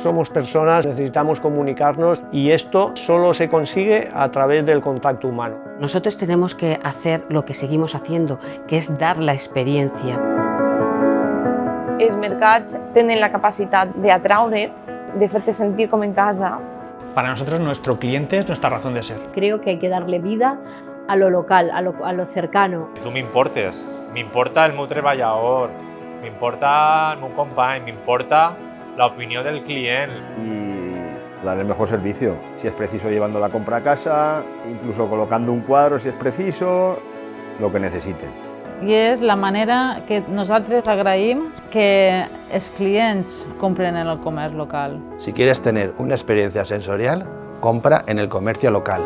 Somos personas, necesitamos comunicarnos y esto solo se consigue a través del contacto humano. Nosotros tenemos que hacer lo que seguimos haciendo, que es dar la experiencia. Els mercats tenen la capacitat d'atraure't, de fer-te sentir com en casa. Para nosotros nuestro cliente es nuestra razón de ser. Creo que hay que darle vida a lo local, a lo cercano. Tu m'importes, m'importa el meu treballador, m'importa el meu company, m'importa la opinión del cliente. Y dar el mejor servicio, si es preciso llevando la compra a casa, incluso colocando un cuadro si es preciso, lo que necesiten. I és la manera que nosaltres agraïm que els clients compren en el comerç local. Si quieres tener una experiencia sensorial, compra en el comercio local.